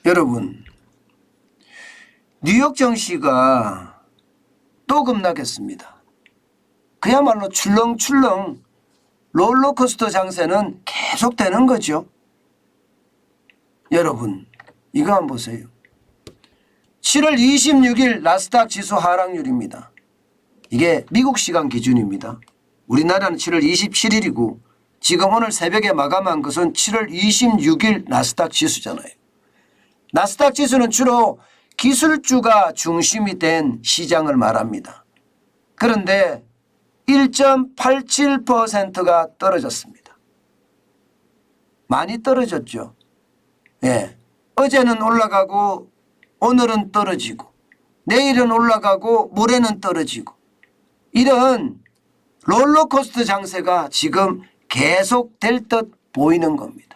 여러분, 뉴욕 증시가 또 급락했습니다. 그야말로 출렁출렁 롤러코스터 장세는 계속되는 거죠. 여러분, 이거 한번 보세요. 7월 26일 나스닥 지수 하락률입니다. 이게 미국 시간 기준입니다. 우리나라는 7월 27일이고 지금 오늘 새벽에 마감한 것은 7월 26일 나스닥 지수잖아요. 나스닥 지수는 주로 기술주가 중심이 된 시장을 말합니다. 그런데 1.87%가 떨어졌습니다. 많이 떨어졌죠. 예. 어제는 올라가고 오늘은 떨어지고 내일은 올라가고 모레는 떨어지고 이런 롤러코스터 장세가 지금 계속될 듯 보이는 겁니다.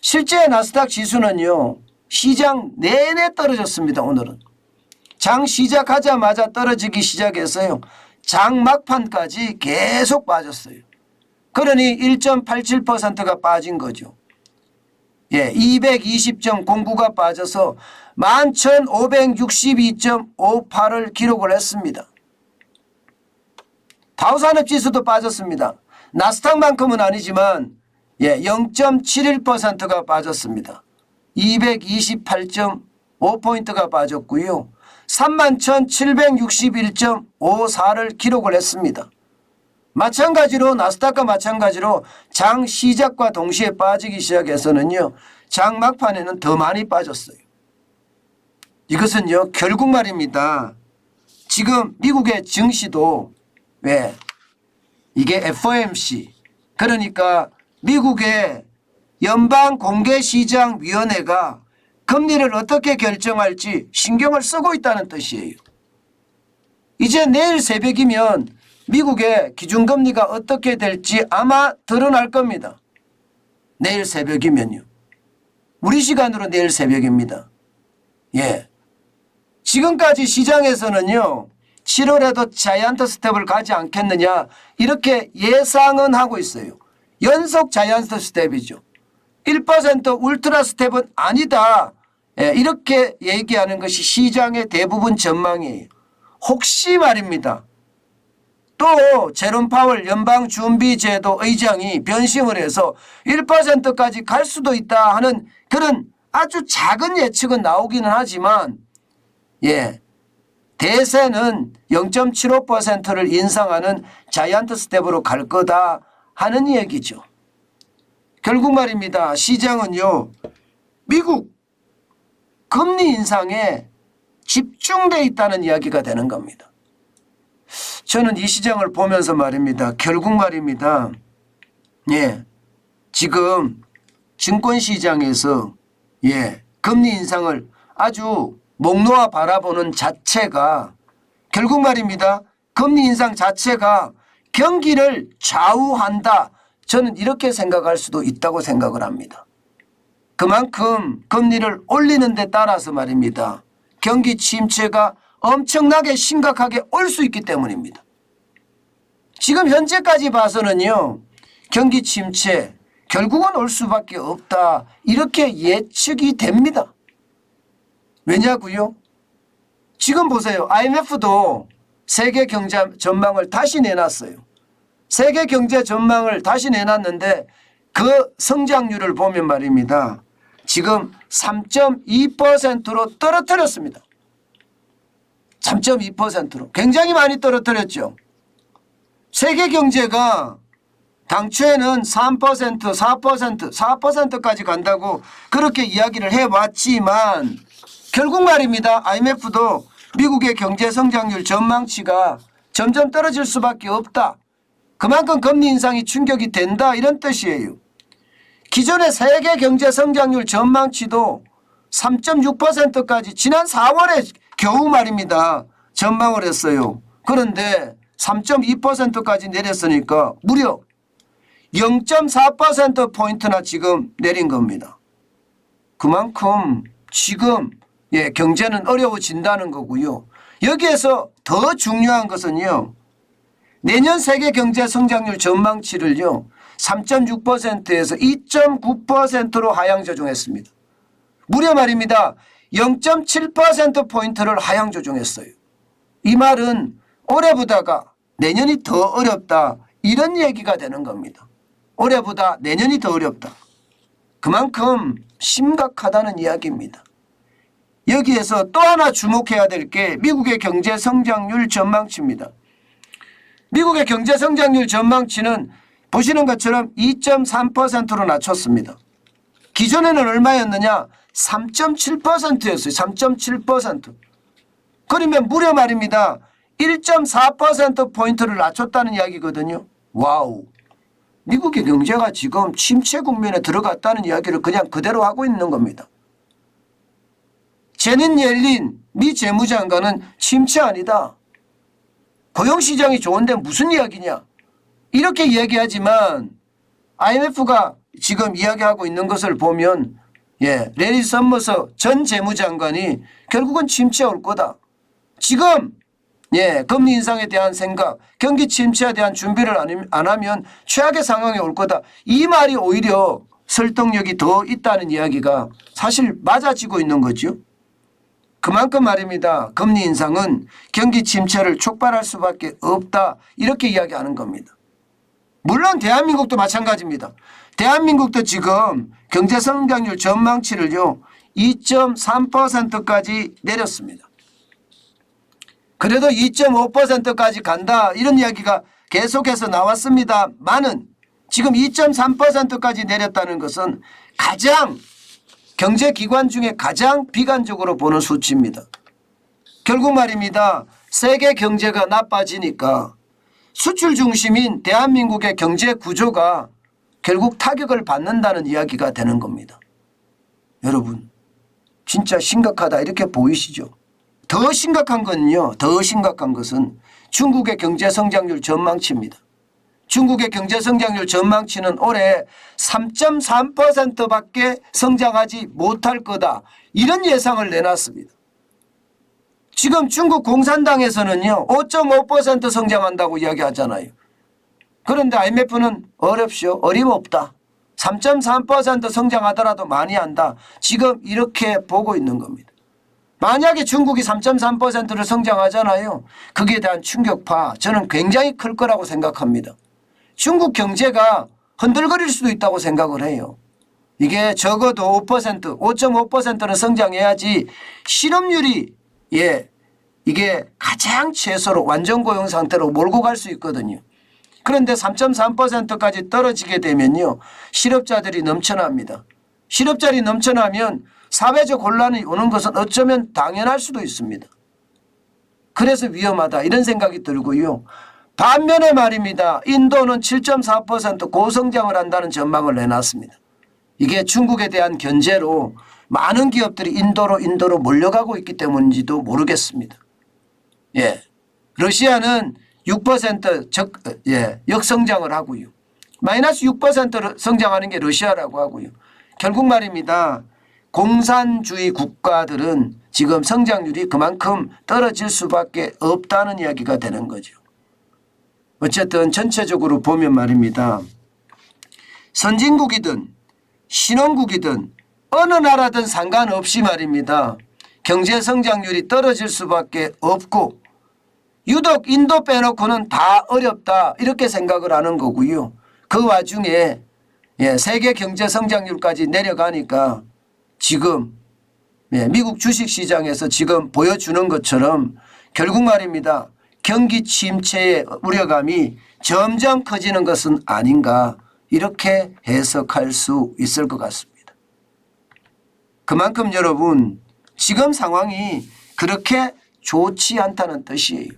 실제 나스닥 지수는요. 시장 내내 떨어졌습니다. 오늘은. 장 시작하자마자 떨어지기 시작해서요. 장 막판까지 계속 빠졌어요. 그러니 1.87%가 빠진 거죠. 예, 220.09가 빠져서 11,562.58을 기록을 했습니다. 다우산업지수도 빠졌습니다. 나스닥만큼은 아니지만 예, 0.71%가 빠졌습니다. 228.5포인트가 빠졌고요. 31,761.54를 기록을 했습니다. 마찬가지로 나스닥과 마찬가지로 장 시작과 동시에 빠지기 시작해서는요. 장 막판에는 더 많이 빠졌어요. 이것은요. 결국 말입니다. 지금 미국의 증시도 왜 이게 FOMC 그러니까 미국의 연방공개시장위원회가 금리를 어떻게 결정할지 신경을 쓰고 있다는 뜻이에요. 이제 내일 새벽이면 미국의 기준금리가 어떻게 될지 아마 드러날 겁니다. 내일 새벽이면요. 우리 시간으로 내일 새벽입니다. 예. 지금까지 시장에서는요. 7월에도 자이언트 스텝을 가지 않겠느냐 이렇게 예상은 하고 있어요. 연속 자이언트 스텝이죠. 1% 울트라 스텝은 아니다. 예, 이렇게 얘기하는 것이 시장의 대부분 전망이에요. 혹시 말입니다. 또 제롬 파월 연방준비제도 의장이 변심을 해서 1%까지 갈 수도 있다 하는 그런 아주 작은 예측은 나오기는 하지만 예, 대세는 0.75%를 인상하는 자이언트 스텝으로 갈 거다 하는 얘기죠. 결국 말입니다. 시장은요. 미국 금리 인상에 집중되어 있다는 이야기가 되는 겁니다. 저는 이 시장을 보면서 말입니다. 결국 말입니다. 예, 지금 증권시장에서 예, 금리 인상을 아주 목 놓아 바라보는 자체가 결국 말입니다. 금리 인상 자체가 경기를 좌우한다. 저는 이렇게 생각할 수도 있다고 생각을 합니다. 그만큼 금리를 올리는 데 따라서 말입니다. 경기 침체가 엄청나게 심각하게 올 수 있기 때문입니다. 지금 현재까지 봐서는요. 경기 침체 결국은 올 수밖에 없다. 이렇게 예측이 됩니다. 왜냐고요? 지금 보세요. IMF도 세계 경제 전망을 다시 내놨어요. 세계 경제 전망을 다시 내놨는데 그 성장률을 보면 말입니다. 지금 3.2%로 떨어뜨렸습니다. 3.2%로 굉장히 많이 떨어뜨렸죠. 세계 경제가 당초에는 3%, 4%, 4%까지 간다고 그렇게 이야기를 해왔지만 결국 말입니다. IMF도 미국의 경제 성장률 전망치가 점점 떨어질 수밖에 없다. 그만큼 금리 인상이 충격이 된다 이런 뜻이에요. 기존의 세계 경제 성장률 전망치도 3.6%까지 지난 4월에 겨우 말입니다. 전망을 했어요. 그런데 3.2%까지 내렸으니까 무려 0.4%포인트나 지금 내린 겁니다. 그만큼 지금 예, 경제는 어려워진다는 거고요. 여기에서 더 중요한 것은요. 내년 세계 경제 성장률 전망치를요. 3.6%에서 2.9%로 하향 조정했습니다. 무려 말입니다. 0.7%포인트를 하향 조정했어요. 이 말은 올해보다가 내년이 더 어렵다 이런 얘기가 되는 겁니다. 올해보다 내년이 더 어렵다. 그만큼 심각하다는 이야기입니다. 여기에서 또 하나 주목해야 될 게 미국의 경제 성장률 전망치입니다. 미국의 경제 성장률 전망치는 보시는 것처럼 2.3%로 낮췄습니다. 기존에는 얼마였느냐? 3.7%였어요. 3.7%. 그러면 무려 말입니다. 1.4%포인트를 낮췄다는 이야기거든요. 와우. 미국의 경제가 지금 침체 국면에 들어갔다는 이야기를 그냥 그대로 하고 있는 겁니다. 제닛 옐린 미 재무장관은 침체 아니다. 고용시장이 좋은데 무슨 이야기냐. 이렇게 이야기하지만 IMF가 지금 이야기하고 있는 것을 보면 레리 서머스 전 재무장관이 결국은 침체 올 거다. 지금 금리 인상에 대한 생각, 경기 침체에 대한 준비를 안 하면 최악의 상황이 올 거다. 이 말이 오히려 설득력이 더 있다는 이야기가 사실 맞아지고 있는 거죠. 그만큼 말입니다. 금리 인상은 경기 침체를 촉발할 수밖에 없다. 이렇게 이야기하는 겁니다. 물론 대한민국도 마찬가지입니다. 대한민국도 지금 경제성장률 전망치를요 2.3%까지 내렸습니다. 그래도 2.5%까지 간다 이런 이야기가 계속해서 나왔습니다만은 지금 2.3%까지 내렸다는 것은 가장 경제기관 중에 가장 비관적으로 보는 수치입니다. 결국 말입니다. 세계 경제가 나빠지니까 수출 중심인 대한민국의 경제 구조가 결국 타격을 받는다는 이야기가 되는 겁니다. 여러분 진짜 심각하다 이렇게 보이시죠? 더 심각한 건요. 더 심각한 것은 중국의 경제성장률 전망치입니다. 중국의 경제성장률 전망치는 올해 3.3%밖에 성장하지 못할 거다. 이런 예상을 내놨습니다. 지금 중국 공산당에서는요. 5.5% 성장한다고 이야기하잖아요. 그런데 IMF는 어렵쇼. 어림없다. 3.3% 성장하더라도 많이 한다. 지금 이렇게 보고 있는 겁니다. 만약에 중국이 3.3%를 성장하잖아요. 거기에 대한 충격파 저는 굉장히 클 거라고 생각합니다. 중국 경제가 흔들거릴 수도 있다고 생각을 해요. 이게 적어도 5%, 5.5%는 성장해야지 실업률이 이게 가장 최소로 완전 고용 상태로 몰고 갈 수 있거든요. 그런데 3.3%까지 떨어지게 되면요. 실업자들이 넘쳐납니다. 실업자들이 넘쳐나면 사회적 혼란이 오는 것은 어쩌면 당연할 수도 있습니다. 그래서 위험하다 이런 생각이 들고요. 반면에 말입니다. 인도는 7.4% 고성장을 한다는 전망을 내놨습니다. 이게 중국에 대한 견제로 많은 기업들이 인도로 몰려가고 있기 때문인지도 모르겠습니다. 러시아는 6% 역성장을 하고요. 마이너스 6%로 성장하는 게 러시아라고 하고요. 결국 말입니다. 공산주의 국가들은 지금 성장률이 그만큼 떨어질 수밖에 없다는 이야기가 되는 거죠. 어쨌든 전체적으로 보면 말입니다. 선진국이든 신흥국이든 어느 나라든 상관없이 말입니다. 경제 성장률이 떨어질 수밖에 없고 유독 인도 빼놓고는 다 어렵다 이렇게 생각을 하는 거고요. 그 와중에 세계 경제 성장률까지 내려가니까 지금 미국 주식시장에서 지금 보여주는 것처럼 결국 말입니다. 경기 침체의 우려감이 점점 커지는 것은 아닌가 이렇게 해석할 수 있을 것 같습니다. 그만큼 여러분 지금 상황이 그렇게 좋지 않다는 뜻이에요.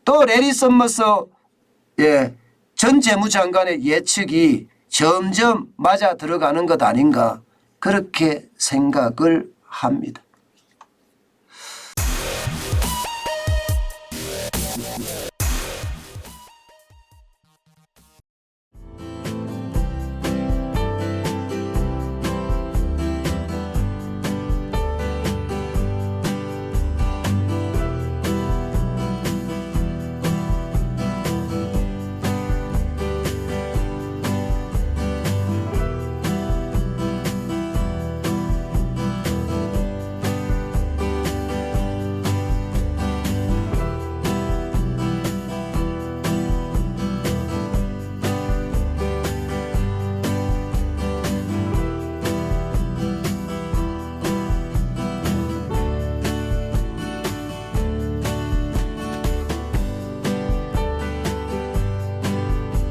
또 레리 서머스 전 재무장관의 예측이 점점 맞아 들어가는 것 아닌가 그렇게 생각을 합니다.